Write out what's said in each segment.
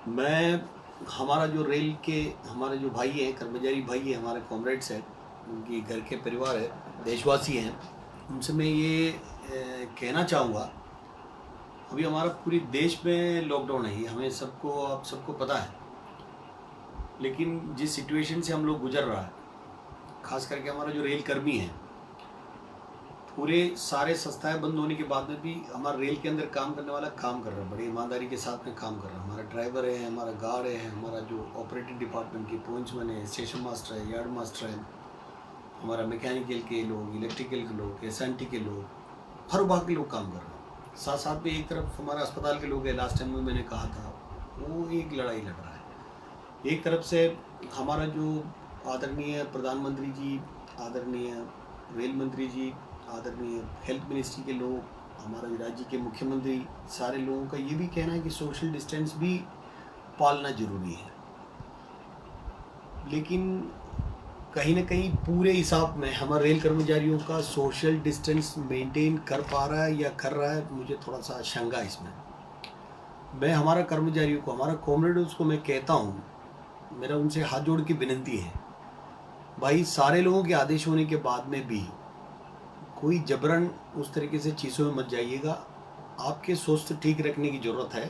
मैं हमारा जो रेल के हमारे जो भाई हैं, कर्मचारी भाई हैं, हमारे कॉमरेड्स हैं, उनकी घर के परिवार है, देशवासी हैं, उनसे मैं ये कहना चाहूँगा। अभी हमारा पूरे देश में लॉकडाउन है, ये हमें सबको आप सबको पता है। लेकिन जिस सिचुएशन से हम लोग गुजर रहा है, खास करके हमारा जो रेल कर्मी है, पूरे सारे संस्थाएं बंद होने के बाद में भी हमारा रेल के अंदर काम करने वाला काम कर रहा है, बड़ी ईमानदारी के साथ में काम कर रहा है। हमारा ड्राइवर है, हमारा गार्ड है, हमारा जो ऑपरेटिंग डिपार्टमेंट के पॉइंट्समैन है, स्टेशन मास्टर है, यार्ड मास्टर है, हमारा मैकेनिकल के लोग, इलेक्ट्रिकल के लोग, एसएनटी के लोग, हर विभाग के लोग काम कर रहे हैं। साथ साथ में एक तरफ हमारा अस्पताल के लोग हैं, लास्ट टाइम में मैंने कहा था, वो एक लड़ाई लड़ रहा है। एक तरफ से हमारा जो आदरणीय प्रधानमंत्री जी, आदरणीय रेल मंत्री जी, आदरणीय हेल्थ मिनिस्ट्री के लोग, हमारे राज्य के मुख्यमंत्री, सारे लोगों का ये भी कहना है कि सोशल डिस्टेंस भी पालना जरूरी है। लेकिन कहीं ना कहीं पूरे हिसाब में हमारे रेल कर्मचारियों का सोशल डिस्टेंस मेंटेन कर पा रहा है या कर रहा है, मुझे थोड़ा सा शंका इसमें। मैं हमारा कर्मचारियों को, हमारा कॉमरेड्स को मैं कहता हूँ, मेरा उनसे हाथ जोड़ के विनती है, भाई सारे लोगों के आदेश होने के बाद में भी कोई जबरन उस तरीके से चीज़ों में मत जाइएगा। आपके स्वास्थ्य ठीक रखने की ज़रूरत है।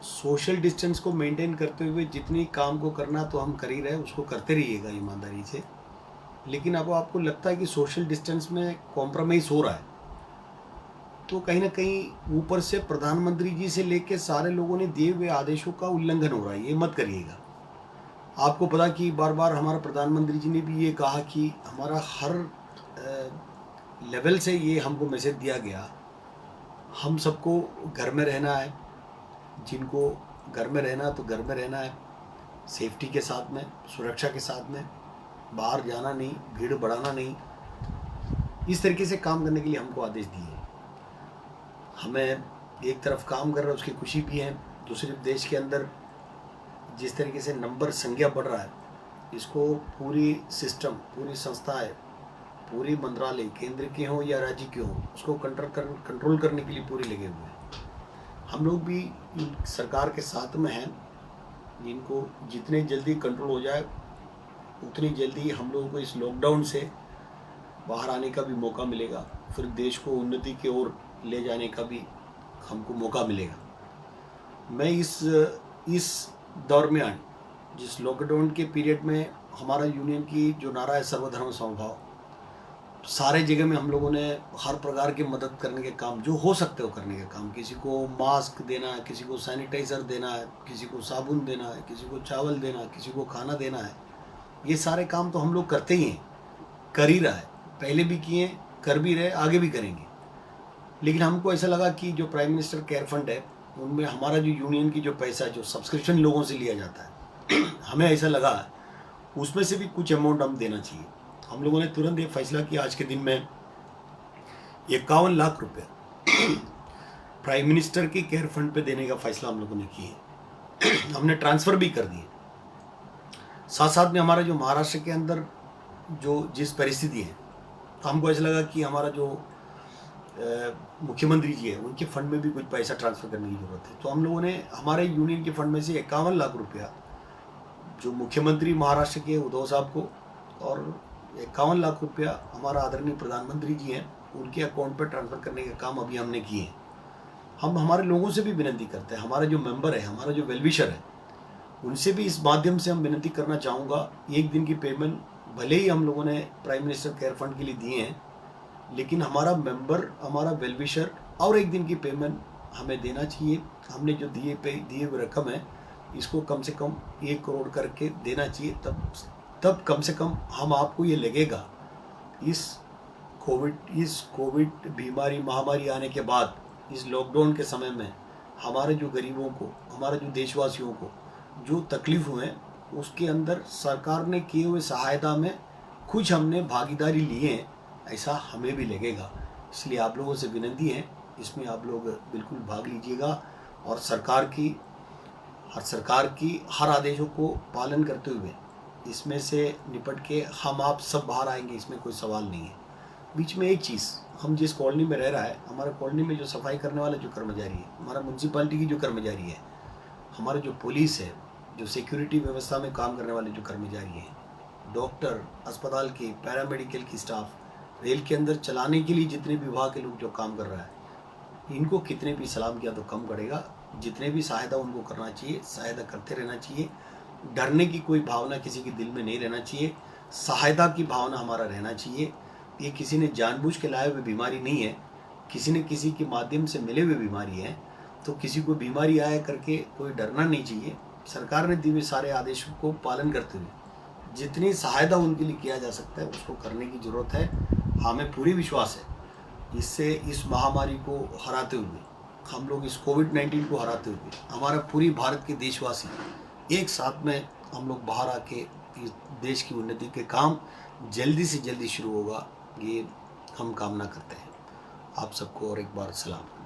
सोशल डिस्टेंस को मेंटेन करते हुए जितनी काम को करना तो हम कर ही रहे, उसको करते रहिएगा ईमानदारी से। लेकिन अब आपको लगता है कि सोशल डिस्टेंस में कॉम्प्रोमाइज़ हो रहा है, तो कहीं ना कहीं ऊपर से प्रधानमंत्री जी से लेकर सारे लोगों ने दिए हुए आदेशों का उल्लंघन हो रहा है, ये मत करिएगा। आपको पता कि बार बार हमारा प्रधानमंत्री जी ने भी ये कहा कि हमारा हर लेवल से ये हमको मैसेज दिया गया, हम सबको घर में रहना है, जिनको घर में रहना तो घर में रहना है, सेफ्टी के साथ में, सुरक्षा के साथ में, बाहर जाना नहीं, भीड़ बढ़ाना नहीं, इस तरीके से काम करने के लिए हमको आदेश दिए। हमें एक तरफ काम कर रहा है उसकी खुशी भी है, दूसरे देश के अंदर जिस तरीके से नंबर संख्या बढ़ रहा है, इसको पूरी सिस्टम, पूरी संस्थाएं, पूरी मंत्रालय, केंद्र के हों या राज्य के हों, उसको कंट्रोल करने के लिए पूरे लगे हुए हैं। हम लोग भी सरकार के साथ में हैं, जिनको जितने जल्दी कंट्रोल हो जाए उतनी जल्दी हम लोगों को इस लॉकडाउन से बाहर आने का भी मौका मिलेगा, फिर देश को उन्नति की ओर ले जाने का भी हमको मौका मिलेगा। मैं इस दरमियान, जिस लॉकडाउन के पीरियड में हमारा यूनियन की जो नारा है सर्वधर्म समभाव, सारे जगह में हम लोगों ने हर प्रकार की मदद करने के काम जो हो सकते हो करने के काम, किसी को मास्क देना है, किसी को सैनिटाइज़र देना है, किसी को साबुन देना है, किसी को चावल देना है, किसी को खाना देना है, ये सारे काम तो हम लोग करते ही हैं, कर ही रहा है, पहले भी किए, कर भी रहे, आगे भी करेंगे। लेकिन हमको ऐसा लगा कि जो प्राइम मिनिस्टर केयर फंड है, उनमें हमारा जो यूनियन की जो पैसा है, जो सब्सक्रिप्शन लोगों से लिया जाता है, हमें ऐसा लगा उसमें से भी कुछ अमाउंट हम देना चाहिए। हम लोगों ने तुरंत ये फैसला किया, आज के दिन में 51 लाख रुपए प्राइम मिनिस्टर की केयर फंड पे देने का फैसला हम लोगों ने किया। हमने ट्रांसफ़र भी कर दिए। साथ साथ में हमारा जो महाराष्ट्र के अंदर जो जिस परिस्थिति है, तो हमको ऐसा लगा कि हमारा जो मुख्यमंत्री जी है, उनके फंड में भी कुछ पैसा ट्रांसफ़र करने की ज़रूरत है। तो हम लोगों ने हमारे यूनियन के फंड में से 51 लाख रुपया जो मुख्यमंत्री महाराष्ट्र के उद्धव साहब को, और 51 लाख रुपया हमारा आदरणीय प्रधानमंत्री जी हैं, उनके अकाउंट पर ट्रांसफ़र करने का काम अभी हमने किए हैं। हम हमारे लोगों से भी विनती करते हैं, हमारे जो मेंबर है, हमारा जो वेलविशर है, उनसे भी इस माध्यम से हम विनती करना चाहूँगा, एक दिन की पेमेंट भले ही हम लोगों ने प्राइम मिनिस्टर केयर फंड के लिए दिए हैं, लेकिन हमारा मेंबर, हमारा वेलविशर और एक दिन की पेमेंट हमें देना चाहिए। हमने जो दिए हुए रकम है, इसको कम से कम 1 करोड़ करके देना चाहिए, तब कम से कम हम आपको ये लगेगा इस कोविड बीमारी महामारी आने के बाद, इस लॉकडाउन के समय में हमारे जो गरीबों को, हमारे जो देशवासियों को जो तकलीफ हुए, उसके अंदर सरकार ने किए हुए सहायता में कुछ हमने भागीदारी लिए हैं, ऐसा हमें भी लगेगा। इसलिए आप लोगों से विनती है, इसमें आप लोग बिल्कुल भाग लीजिएगा और सरकार की हर आदेशों को पालन करते हुए इसमें से निपट के हम आप सब बाहर आएंगे, इसमें कोई सवाल नहीं है। बीच में एक चीज़, हम जिस कॉलोनी में रह रहा है, हमारा कॉलोनी में जो सफाई करने वाले जो कर्मचारी है, हमारा म्यूनसिपालिटी की जो कर्मचारी है, हमारे जो पुलिस है, जो सिक्योरिटी व्यवस्था में काम करने वाले जो कर्मचारी हैं, डॉक्टर, अस्पताल के पैरामेडिकल की स्टाफ, रेल के अंदर चलाने के लिए जितने विभाग के लोग जो काम कर रहा है, इनको कितने भी सलाम किया तो कम पड़ेगा। जितने भी सहायता उनको करना चाहिए, सहायता करते रहना चाहिए। डरने की कोई भावना किसी के दिल में नहीं रहना चाहिए, सहायता की भावना हमारा रहना चाहिए। ये किसी ने जानबूझ के लाए हुए बीमारी नहीं है, किसी न किसी के माध्यम से मिले हुए बीमारी है। तो किसी को बीमारी आया करके कोई डरना नहीं चाहिए। सरकार ने दिए हुए सारे आदेशों को पालन करते हुए जितनी सहायता उनके लिए किया जा सकता है उसको करने की ज़रूरत है। हमें पूरी विश्वास है इससे, इस महामारी को हराते हुए, हम लोग इस कोविड-19 को हराते हुए, हमारा पूरी भारत के देशवासी एक साथ में हम लोग बाहर आके इस देश की उन्नति के काम जल्दी से जल्दी शुरू होगा, ये हम कामना करते हैं। आप सबको और एक बार सलाम।